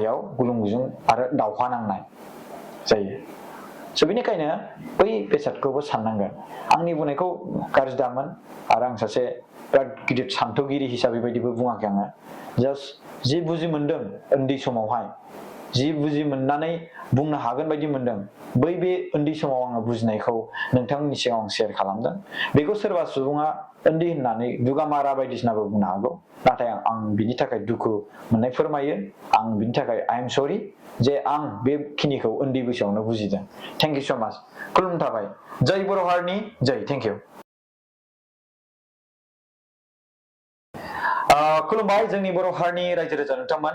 दावहायाव गुलुं गुजुं आरो दावहा नांनाय जायो स' बेनिखायनो बै बेसादखौबो साननांगोन आंनि बुंनायखौ गाज्रि दामोन आरो आं सासे बिराद गिदिर सान्थौगिरि हिसाबै बायदिबो बुङाखै आङो जास्ट जि बुजि मोनदों उन्दै समावहाय जि बुजि मोननानै बुंनो हागोन बायदि मोनदों बे उन्दै समाव आङो बुजिनायखौ नोंथांमोननि सिगाङाव आं शेयार खालामदों बेखौ सोरबा सुबुङा उन्दै होननानै दुगामारा बायदिसिनाबो बुंनो हागौ नाथाय आं बिनि थाखाय दुखु मोननाय फोरमायो आं बिनि थाखाय आइ एम सरि जे आं बेखिनिखौ उन्दै बैसोआवनो बुजिदों थेंक इउ स' माच खुलुमनाय थाबाय जय बर' हारिनि जय थेंक इउ खुलुमबाय जोंनि बर' हारिनि रायजो राजा नोंथांमोन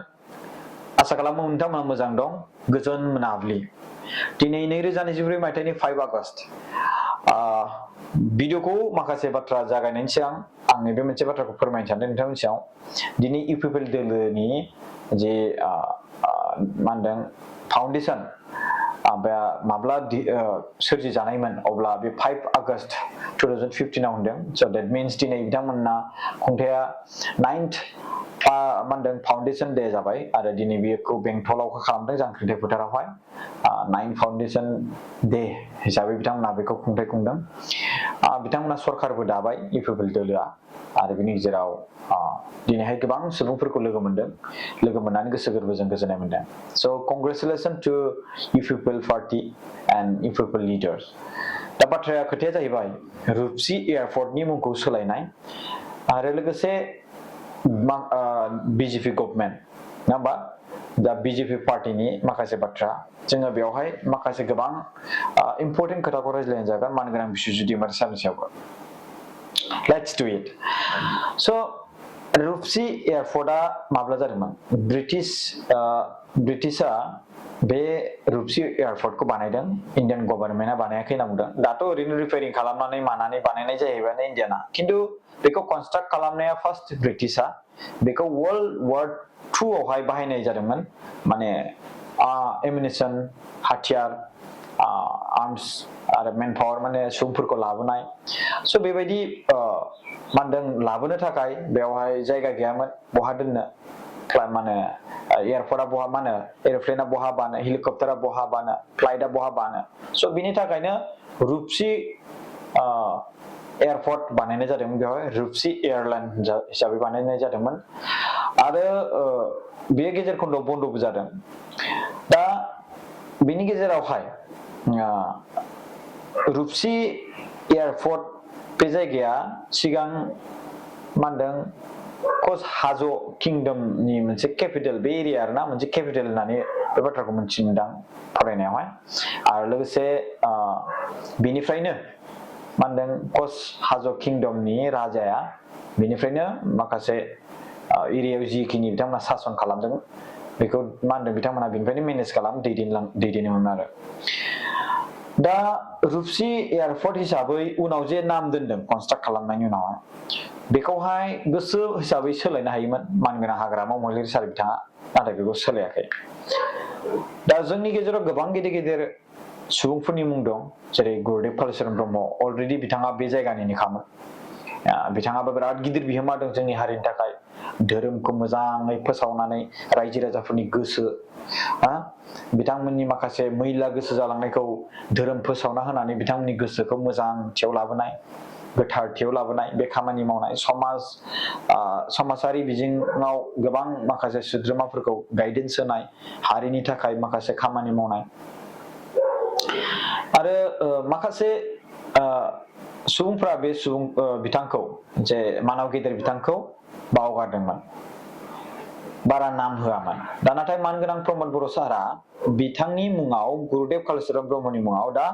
आसा खालामो नोंथांमोना मोजां दं गोजोन मोनाबिलि दिनै 2024 मायथाइनि 5 आगस्ट भिडिअखौ माखासे बाथ्रा जागायनायनि सिगां आं नैबे मोनसे बाथ्राखौ फोरमायनो सानदों नोंथांमोननि सिगाङाव दिनै इउपिपिएल दोलोनि जे मा होनदों फाउन्डेसन माब्ला सोरजि जानायमोन अब्ला बे 5 आगस्ट 2015 आव होनदों स' देट मिन्स दिनै बिथांमोनना खुंथाया 9th मा होनदों फाउन्डेसन डे जाबाय आरो दिनै बेखौ बेंटलाव खालामदों जांख्रिथाय फोथारावहाय 9 फाउन्डेसन डे हिसाबै बिथांमोना बेखौ खुंथाय खुंदों बिथांमोना सरकारबो दाबाय इउपिपिएल दोलोआ आरो बिनि गेजेराव दिनैहाय गोबां सुबुंफोरखौ लोगो मोननानै गोसो गोरबोजों गोजोननाय मोनदों स' congratulation to UPPL party and UPPL leaders दा बाथ्राया खोथाया जाहैबाय रुपसि एयारपर्टनि मुंखौ सोलायनाय आरो लोगोसे बिजेपि गभर्नमेन्ट नङा होमबा दा बिजेपि पार्टीनि माखासे बाथ्रा जोङो बेवहाय माखासे गोबां इम्पर्टेन्ट खोथाखौ रायज्लायनाय जागोन मानगोनां बिस्वजित दैमारि सारनि सायावबो लेट्स डु इट स' रुपसि एयारपर्टआ माब्ला जादोंमोन ब्रिटिशआ बे रुपसि एयारपर्टखौ बानायदों इण्डियान गभर्नमेन्टआ बानायाखै होनना बुंदों दाथ' ओरैनो रिपेयारिं खालामनानै मानानै बानायनाय जाहैबाय इण्डियाना खिन्थु बेखौ कनस्ट्राक्ट खालामनाया फार्स्ट ब्रिटिशआ बेखौ वर्ल्ड वार II आवहाय बाहायनाय जादोंमोन माने एमिनेशन हाथियार आर्मस आरो मेन पावार माने सुबुंफोरखौ लाबोनाय स' बेबायदि मा होनदों लाबोनो थाखाय बेवहाय जायगा गैयामोन बहा दोननो माने एयारपर्टआ बहा मा होनो एर'प्लेनआ बहा बानो हेलिकप्टारा बहा बानो फ्लाइटआ बहा बानो स' बिनि थाखायनो रुपसि एयारपर्ट बानायनाय जादोंमोन बेवहाय रुपसि एयारलाइन हिसाबै बानायनाय जादोंमोन आरो बेयो गेजेर खन्द'आव बन्द'बो जादों दा बिनि गेजेरावहाय रुपसि एयारपर्ट बे जायगाया सिगां मा होनदों कस हाज' किंडमनि मोनसे केपिटेल बे एरिया आरोना मोनसे केपिटेल होननानै बे बाथ्राखौ मिथिनो मोनदों फरायनायावहाय आरो लोगोसे बेनिफ्रायनो मा होनदों कस हाज' किंडमनि राजाया बेनिफ्रायनो माखासे एरियायाव जिखिनि बिथांमोना सासन खालामदों बेखौ मा होनदों बिथांमोना बेनिफ्रायनो मेनेज दैदेनोमोन आरो दा रुपसि एयारपर्ट हिसाबै उनाव जे नाम दोनदों कनस्ट्राक्ट खालामनायनि उनावहाय बेखौहाय गोसो हिसाबै सोलायनो हायोमोन मानगोनां हाग्रामा महिलारि सार बिथाङा नाथाय बेखौ सोलायाखै दा जोंनि गेजेराव गोबां गेदेर सुबुंफोरनि मुं दं जेरै गुरुदेब कालिचरन ब्रह्म अलरेडि बिथाङा बे जायगानिनोखामोन बिथाङाबो बिराद गिदिर बिहोमा दं जोंनि हारिनि थाखाय धोरोमखौ मोजाङै फोसावनानै रायजो राजाफोरनि गोसो बिथांमोननि माखासे मैला गोसो जालांनायखौ धोरोम फोसावना होनानै बिथांमोननि गोसोखौ मोजांथियाव लाबोनाय गोथारथियाव लाबोनाय बे खामानि मावनाय समाजारि बिजोङाव गोबां माखासे सोद्रोमाफोरखौ गाइडेन्स होनाय हारिनि थाखाय माखासे खामानि मावनाय आरो माखासे सुबुंफ्रा बे बिथांखौ जे मानव गेदेर बिथांखौ बावगारदोंमोन बारा नाम होआमोन दा नाथाय मानगोनां प्रमद बर' सारा बिथांनि मुङाव गुरुदेब कालिचरन ब्रह्मनि मुङाव दा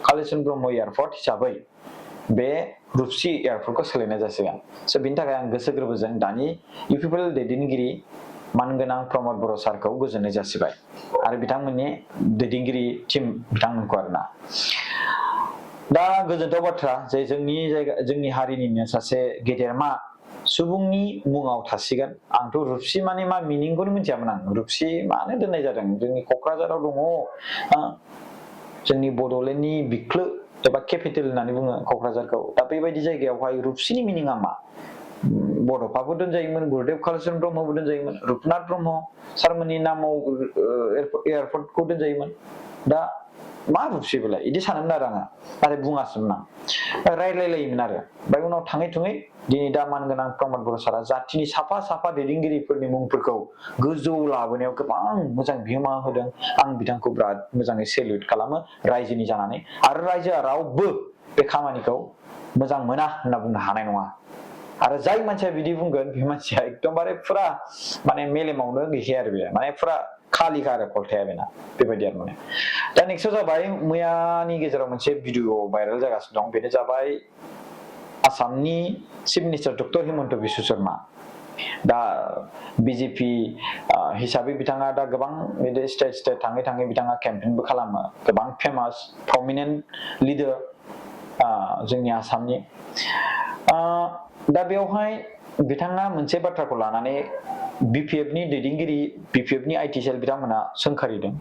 कालिचरन ब्रह्म एयारपर्ट हिसाबै बे रुपसि एयारपर्टखौ सोलायनाय जासिगोन स' बिनि थाखाय आं गोसो गोरबोजों दानि इउपिपिएल दैदेनगिरि मानगोनां प्रमद बर' सारखौ गोजोननाय जासिबाय आरो बिथांमोननि दैदेनगिरि टिम बिथांमोनखौ आरोना दा गोजोनथाव बाथ्रा जे जोंनि हारिनिनो सासे गेदेरमा सुबुंनि मुङाव थासिगोन आंथ' रुपसि माने मा मिनिंखौनो मिथियामोन आं रुपसि मानो दोननाय जादों जोंनि क'क्राझाराव दङ जोंनि बड'लेण्डनि बिख्लो एबा केपिटेल होननानै बुङो क'क्राझारखौ दा बेबायदि जायगायावहाय रुपसिनि मिनिङा मा बड'फाबो दोनजायोमोन, गुरुदेव कालीचरण ब्रह्मबो दोनजायोमोन, रुपनाथ ब्रह्म सारमोननि नामाव एयारपर्टखौ दोनजायोमोन। दा मा बुंसै बेलाय इदि सानोमोन आरो आङो, नाथाय बुङासैमोन आं, रायलायलायोमोन आरो। ओमफ्राय उनाव थाङै थुङै दिनै दा मानगोनां प्रमद बर' सारा जाथिनि साफा साफा दैदेनगिरिफोरनि मुंफोरखौ गोजौ लाबोनायाव गोबां मोजां बिहोमा होदों। आं बिथांखौ बिराद मोजाङै सेल्युट खालामो रायजोनि जानानै, आरो रायजोआ रावबो बे खामानिखौ मोजां मोना होनना बुंनो हानाय नङा। आरो जाय मानसिया बिदि बुंगोन बे मानसिया एकदमबारे फुरा माने मेलेमावनो गैखाया आरो बे, माने फुरा खालिखा आरो खलथाया बेना, बेबायदि आरो माने। दा नेक्स्टआव जाबाय मैयानि गेजेराव मोनसे भिडिअ भाइरेल जागासिनो दं, बेनो जाबाय आसामनि chief minister doctor Himanta Biswa Sharma. दा बिजेपि हिसाबै बिथाङा दा गोबां बिदि स्टेट स्टेट थाङै थाङै बिथाङा केम्पेइनबो खालामो, गोबां फेमास प्रमिनेन्ट लिडार जोंनि आसामनि। दा बेवहाय बिथाङा मोनसे बाथ्राखौ लानानै बिपिएफनि दैदेनगिरि, बिपिएफनि आइटि सेल बिथांमोना सोंखारिदों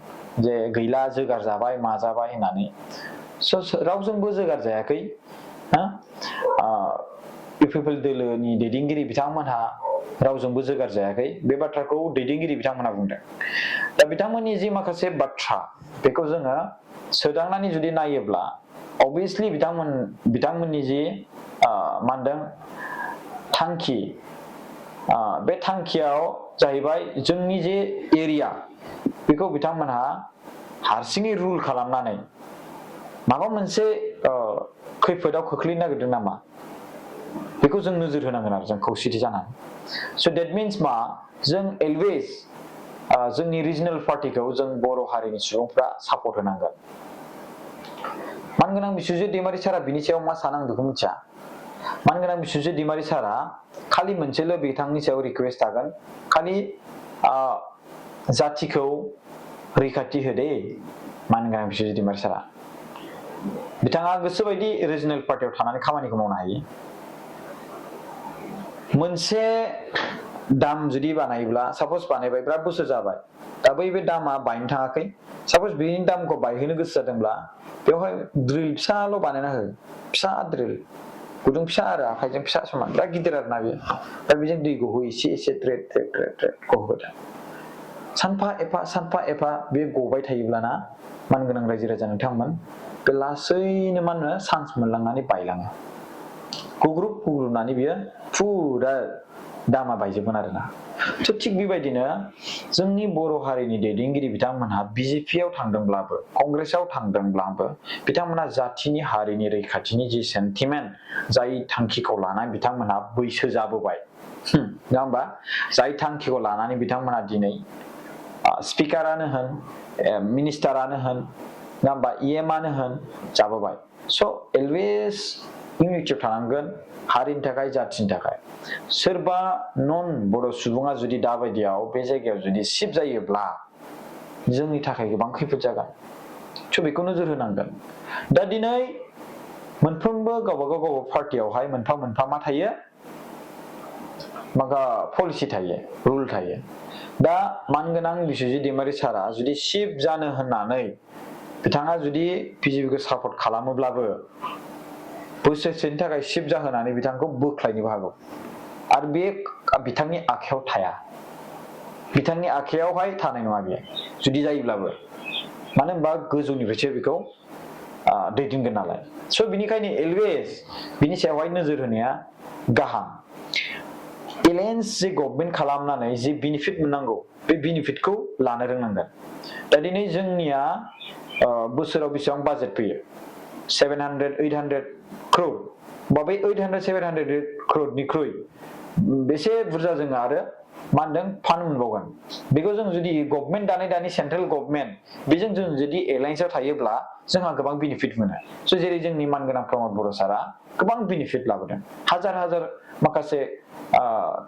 जे गैला जोगार जाबाय माजाबाय होननानै। रावजोंबो जोगार जायाखै, पिपल दोलोनि दैदेनगिरि बिथांमोनहा रावजोंबो जोगार जायाखै, बे बाथ्राखौ दैदेनगिरि बिथांमोनहा बुंदों। दा बिथांमोननि जि माखासे बाथ्रा बेखौ जोङो सोदांनानै जुदि नायोब्ला अबभियासलि बिथांमोननि जि मा होनदों थांखि, बे थांखियाव जाहैबाय जोंनि जे एरिया बेखौ बिथांमोनहा हारसिङै रुल खालामनानै माबा मोनसे खैफोदाव खोख्लैनो नागिरदों नामा, बेखौ जों नोजोर होनांगोन आरो जों खौसेथि जानानै। स' देट मिन्स मा, जों अलवेज जोंनि रिजनेल पार्टिखौ जों बर' हारिनि सुबुंफ्रा सापर्ट होनांगोन। मानगोनां बिस्वजित दैमारि सारा बिनि सायाव मा सानो आं बेखौ मिथिया। मानगोनां बिस्वजित दैमारि सारा खालि मोनसेल' बिथांनि सायाव रिकुवेस्ट थागोन, खालि जाथिखौ रैखाथि होदे मानगोनां बिस्वजित दैमारि सारा। बिथाङा गोसोबायदि रिजनेल पार्टियाव थानानै खामानिखौ मावनो हायो। मोनसे दाम जुदि बानायोब्ला, सापस बानायबाय बिराद बोसोर जाबाय, दा बै बे दामा बायनो थाङाखै, सापस बेनि दामखौ बायहोनो गोसो जादोंब्ला बेवहाय ड्रिल फिसाल' बानायना हो, फिसा ड्रिल, गुदुं फिसा आरो आखाइजों फिसा समान, दा गिदिर आरोना बेयो। दा बेजों दै गहो एसे एसे ट्रेड ट्रेड ट्रेड ट्रेड गहोबाय था। सानफा एफा बे गबाय थायोब्लाना मानगोनां रायजो राजा नोंथांमोन, बे लासैनो मा होनो चान्स मोनलांनानै बायलाङो, गुग्रुबनानै बियो फुरा दामा बायजोबगोन आरोना। थ' थिग बेबायदिनो जोंनि बर' हारिनि दैदेनगिरि बिथांमोनहा बिजेपियाव थांदोंब्लाबो, कंग्रेसाव थांदोंब्लाबो बिथांमोनहा जाथिनि हारिनि रैखाथिनि जि सेन्टिमेन्ट, जाय थांखिखौ लानानै बिथांमोनहा बैसो जाबोबाय, नङा होमबा, जाय थांखिखौ लानानै बिथांमोनहा दिनै स्पिकारानो होन, मिनिस्टारानो होन, नङा होमबा, EMआनो होन जाबोबाय। स' अलवेज इउनिटियाव थानांगोन हारिनि थाखाय, जाथिनि थाखाय। सोरबा नन बर' सुबुङा जुदि दाबायदियाव बे जायगायाव जुदि शिफ्ट जायोब्ला जोंनि थाखाय गोबां खैफोद जागोन। स' बेखौ नोजोर होनांगोन। दा दिनै मोनफ्रोमबो गावबागाव पार्टियावहाय मोनफा मोनफा मा थायो, माबा पलिसि थायो, रुल थायो। दा मानगोनां बिस्वजित दैमारि सारा जुदि शिफ्ट जानो होननानै बिथाङा जुदि बिजेपिखौ सापर्ट खालामोब्लाबो बोसोरसेनि थाखाय शिफ्ट जाहोनानै बिथांखौ बोख्लायनोबो हागौ, आरो बे बिथांनि आखायाव थाया, बिथांनि आखायावहाय थानाय नङा बेयो जुदि जायोब्लाबो, मानो होनबा गोजौनिफ्रायसो बेखौ दैदेनगोन नालाय। स' बिनिखायनो अलवेज बिनि सायावहाय नोजोर होनाया गाहाम। एलायन्स जे गभर्नमेन्ट खालामनानै जे बेनिफिट मोननांगौ, बे बेनिफिटखौ लानो रोंनांगोन। दा दिनै जोंनिया बोसोराव बेसेबां बाजेट फैयो, 700-800 crore, बा बै 800-700 crore बेसे बुरजा जोङो आरो मा होनदों फान्ड मोनबावगोन। बेखौ जों जुदि गभर्नमेन्ट दानि सेन्ट्रेल गभर्नमेन्ट बेजों जों जुदि एलायन्सआव थायोब्ला जोंहा गोबां बेनिफिट मोनो। स' जेरै जोंनि मानगोनां प्रमद बर' सारा गोबां बेनिफिट लाबोदों, हाजार माखासे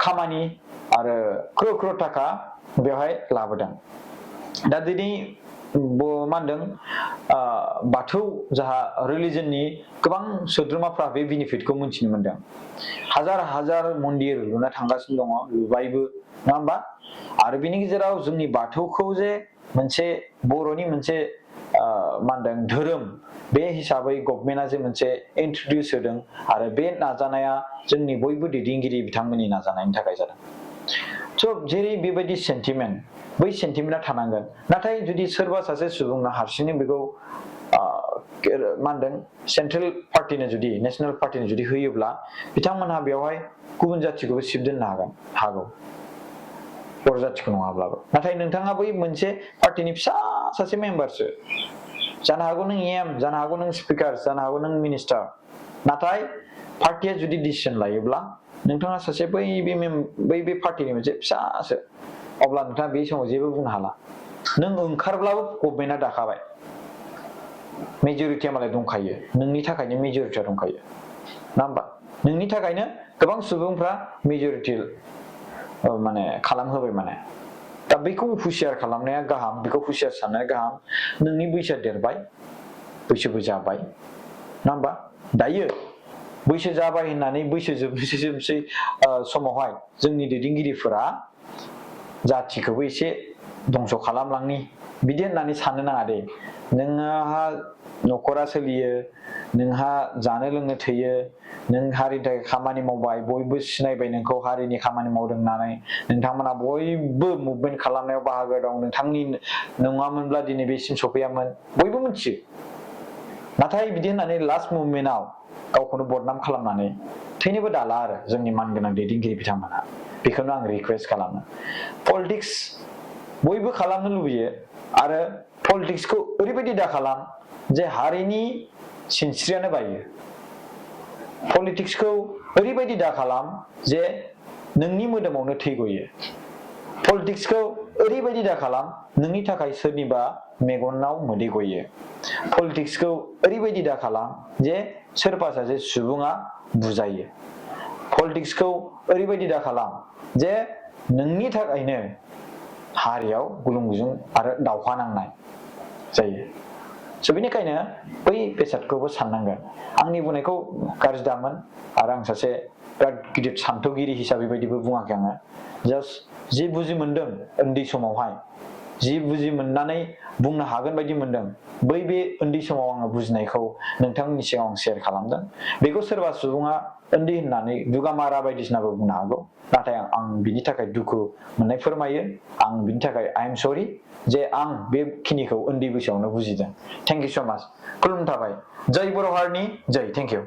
खामानि आरो क्रर थाखा बेवहाय लाबोदों। दा दिनै मा होनदों बाथौ जाहा रिलिजननि गोबां सोद्रोमाफ्रा बे बेनिफिटखौ मोनथिनो मोनदों। हाजार मन्दिर लुना थांगासिनो दङ, लुबायबो, नङा होमबा, आरो बिनि गेजेराव जोंनि बाथौखौ जे मोनसे बर'नि मोनसे मा होनदों धोरोम बे हिसाबै गभर्नमेन्टआ जे मोनसे इन्ट्रडिउस होदों आरो बे नाजानाया जोंनि बयबो दैदेनगिरि बिथांमोननि नाजानायनि थाखाय जादों। स' जेरै बेबायदि सेन्टिमेन्ट बै सेन्टिमेन्टआ थानांगोन। नाथाय जुदि सोरबा सासे सुबुङा हारसिङै बेखौ मा होनदों सेन्ट्रेल पार्टिनो जुदि नेसनेल पार्टिनो जुदि होयोब्ला बिथांमोनहा बेवहाय गुबुन जाथिखौबो सिबदोननो हागौ बर' जाथिखौ नङाब्लाबो। नाथाय नोंथाङा बै मोनसे पार्टिनि फिसा सासे मेम्बारसो जानो हागौ नों एम जानो हागौ नों स्पिकार जानो हागौ नों मिनिस्टार, नाथाय पार्टिया जुदि डिसिसन लायोब्ला नोंथाङा सासे बै बे पार्टिनि मोनसे फिसासो, अब्ला नोंथाङा बे समाव जेबो बुंनो हाला। नों ओंखारब्लाबो गभर्नमेन्टआ दाखाबाय, मेजरिटिया मालाय दंखायो, नोंनि थाखायनो मेजरिटिया दंखायो ना होमबा? नोंनि थाखायनो गोबां सुबुंफ्रा मेजरिटि माने खालामहोबाय माने। दा बेखौ हुसियार खालामनाया गाहाम, बेखौ हुसियार साननाया गाहाम। नोंनि बैसोआ देरबाय, बैसोबो जाबाय ना होमबा? दायो बैसो जाबाय होननानै बैसो जोबनोसै समावहाय जोंनि दैदेनगिरिफोरा जाथिखौबो एसे दंस' खालामलांनि बिदि होननानै साननो नाङा दे। नोंहा न'खरा सोलियो, नोंहा जानो लोंनो थोयो, नों हारिनि थाखाय खामानि मावबाय, बयबो सिनायबाय नोंखौ हारिनि खामानि मावदों होननानै, नोंथांमोना बयबो मुभमेन्ट खालामनायाव बाहागो दं, नोंथांनि नङामोनब्ला दिनै बेसिम सफैयामोन बयबो मिथियो। नाथाय बिदि होननानै लास्ट मुभमेन्टआव गावखौनो बदनाम खालामनानै थैनोबो दाला आरो जोंनि मानगोनां दैदेनगिरि बिथांमोना। बेखौनो आं रिकुवेस्ट खालामो। पलिटिक्स बयबो खालामनो लुबैयो, आरो पलिटिक्सखौ ओरैबायदि दा खालाम जे हारिनि सिनस्रियानो बायो। पलिटिक्सखौ ओरैबायदि दा खालाम जे नोंनि मोदोमावनो थै गयो। पलिटिक्सखौ ओरैबायदि दा खालाम नोंनि थाखाय सोरनिबा मेगनाव मोदै गयो। पलिटिक्सखौ ओरैबायदि दा खालाम जे सोरबा सासे सुबुङा बुजायो। पलिटिक्सखौ ओरैबायदि दा खालाम जे नोंनि थाखायनो हारियाव गुलुं गुजुं आरो दावहा नांनाय जायो। स' बेनिखायनो बै बेसादखौबो साननांगोन। आंनि बुंनायखौ गाज्रि दामोन, आरो आं सासे बिराद गिदिर सान्थौगिरि हिसाबै बायदिबो बुङाखै आङो। जास्ट जि बुजि मोनदों उन्दै समावहाय, जि बुजि मोननानै बुंनो हागोन बायदि मोनदों, बे उन्दै समाव आङो बुजिनायखौ नोंथांमोननि सिगाङाव आं शेयार खालामदों। बेखौ सोरबा सुबुङा उन्दै होननानै दुगामारा बायदिसिनाबो बुंनो हागौ, नाथाय आं बिनि थाखाय दुखु मोननाय फोरमायो। आं बिनि थाखाय आइ एम सरि जे आं बेखिनिखौ उन्दै बैसोआवनो बुजिदों। थेंक इउ स' माच। खुलुमनाय थाबाय। जय बर' हारिनि जय। Thank you.